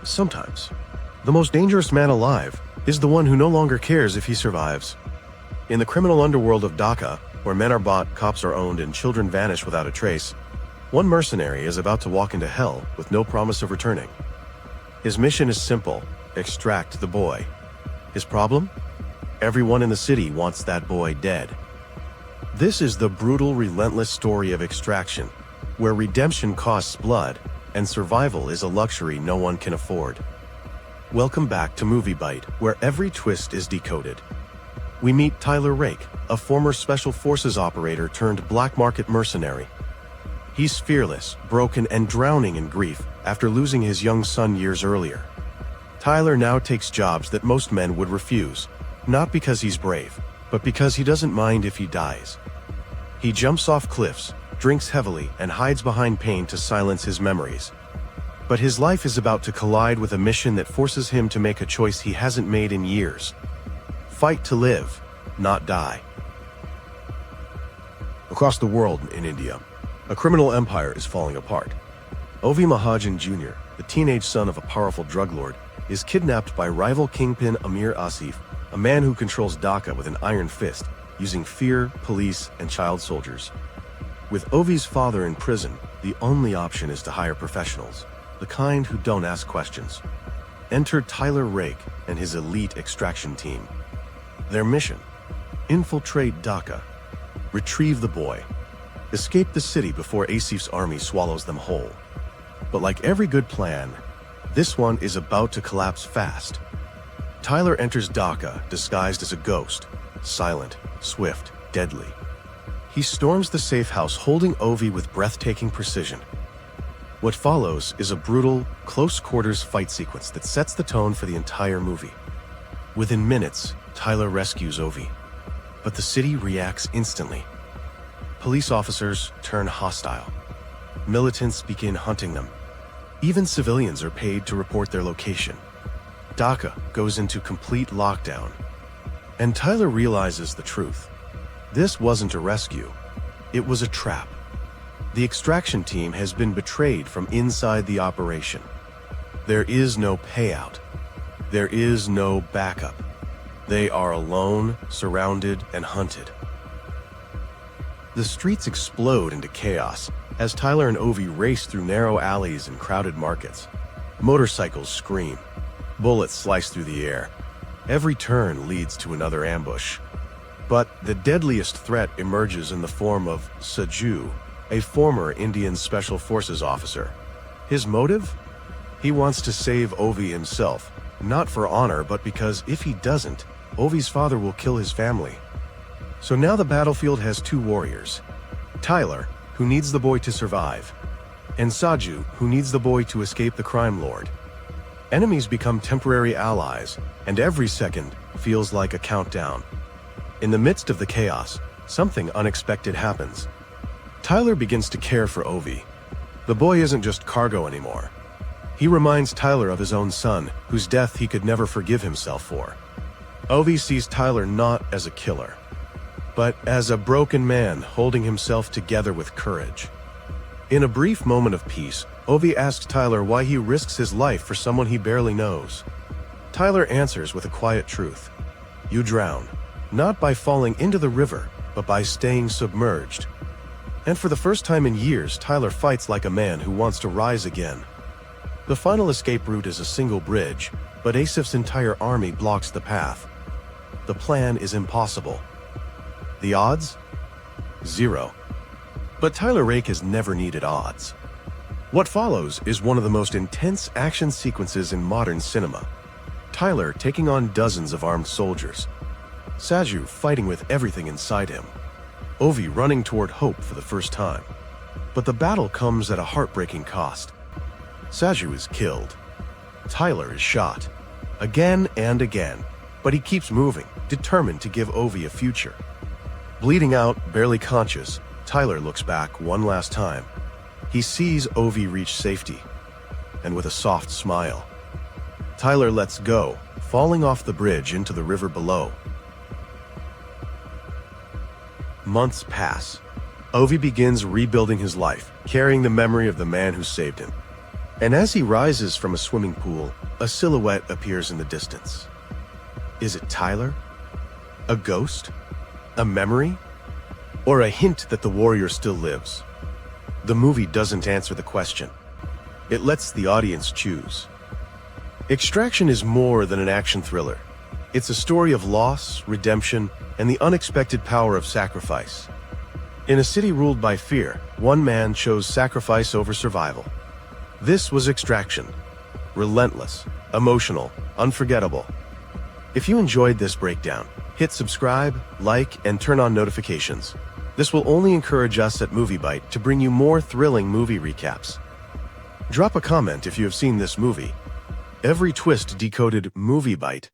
Sometimes, the most dangerous man alive is the one who no longer cares if he survives. In the criminal underworld of Dhaka, where men are bought, cops are owned, and children vanish without a trace, one mercenary is about to walk into hell with no promise of returning. His mission is simple: extract the boy. His problem? Everyone in the city wants that boy dead. This is the brutal, relentless story of extraction, where redemption costs blood and survival is a luxury no one can afford. Welcome back to MovieByte, where every twist is decoded. We meet Tyler Rake, a former special forces operator turned black market mercenary. He's fearless, broken, and drowning in grief after losing his young son years earlier. Tyler now takes jobs that most men would refuse, not because he's brave, but because he doesn't mind if he dies. He jumps off cliffs, drinks heavily, and hides behind pain to silence his memories. But his life is about to collide with a mission that forces him to make a choice he hasn't made in years. Fight to live, not die. Across the world in India, a criminal empire is falling apart. Ovi Mahajan Jr., the teenage son of a powerful drug lord, is kidnapped by rival kingpin Amir Asif, a man who controls Dhaka with an iron fist, using fear, police, and child soldiers. With Ovi's father in prison, the only option is to hire professionals, the kind who don't ask questions. Enter Tyler Rake and his elite extraction team. Their mission: infiltrate Dhaka, retrieve the boy, escape the city before Asif's army swallows them whole. But like every good plan, this one is about to collapse fast. Tyler enters Dhaka disguised as a ghost, silent, swift, deadly. He storms the safe house holding Ovi with breathtaking precision. What follows is a brutal, close-quarters fight sequence that sets the tone for the entire movie. Within minutes, Tyler rescues Ovi, but the city reacts instantly. Police officers turn hostile. Militants begin hunting them. Even civilians are paid to report their location. Dhaka goes into complete lockdown. And Tyler realizes the truth. This wasn't a rescue. It was a trap. The extraction team has been betrayed from inside the operation. There is no payout. There is no backup. They are alone, surrounded, and hunted. The streets explode into chaos as Tyler and Ovi race through narrow alleys and crowded markets. Motorcycles scream. Bullets slice through the air. Every turn leads to another ambush. But the deadliest threat emerges in the form of Saju, a former Indian Special Forces officer. His motive? He wants to save Ovi himself, not for honor, but because if he doesn't, Ovi's father will kill his family. So now the battlefield has two warriors: Tyler, who needs the boy to survive, and Saju, who needs the boy to escape the crime lord. Enemies become temporary allies, and every second feels like a countdown. In the midst of the chaos, something unexpected happens. Tyler begins to care for Ovi. The boy isn't just cargo anymore. He reminds Tyler of his own son, whose death he could never forgive himself for. Ovi sees Tyler not as a killer, but as a broken man holding himself together with courage. In a brief moment of peace, Ovi asks Tyler why he risks his life for someone he barely knows. Tyler answers with a quiet truth: you drown, not by falling into the river, but by staying submerged. And for the first time in years, Tyler fights like a man who wants to rise again. The final escape route is a single bridge, but Asif's entire army blocks the path. The plan is impossible. The odds? 0. But Tyler Rake has never needed odds. What follows is one of the most intense action sequences in modern cinema. Tyler taking on dozens of armed soldiers. Saju fighting with everything inside him. Ovi running toward hope for the first time. But the battle comes at a heartbreaking cost. Saju is killed. Tyler is shot. Again and again. But he keeps moving, determined to give Ovi a future. Bleeding out, barely conscious, Tyler looks back one last time. He sees Ovi reach safety. And with a soft smile, Tyler lets go, falling off the bridge into the river below. Months pass. Ovi begins rebuilding his life, carrying the memory of the man who saved him. And as he rises from a swimming pool, a silhouette appears in the distance. Is it Tyler? A ghost? A memory? Or a hint that the warrior still lives? The movie doesn't answer the question. It lets the audience choose. Extraction is more than an action thriller. It's a story of loss, redemption, and the unexpected power of sacrifice. In a city ruled by fear, one man chose sacrifice over survival. This was Extraction. Relentless, emotional, unforgettable. If you enjoyed this breakdown, hit subscribe, like, and turn on notifications. This will only encourage us at MovieByte to bring you more thrilling movie recaps. Drop a comment if you have seen this movie. Every twist decoded MovieByte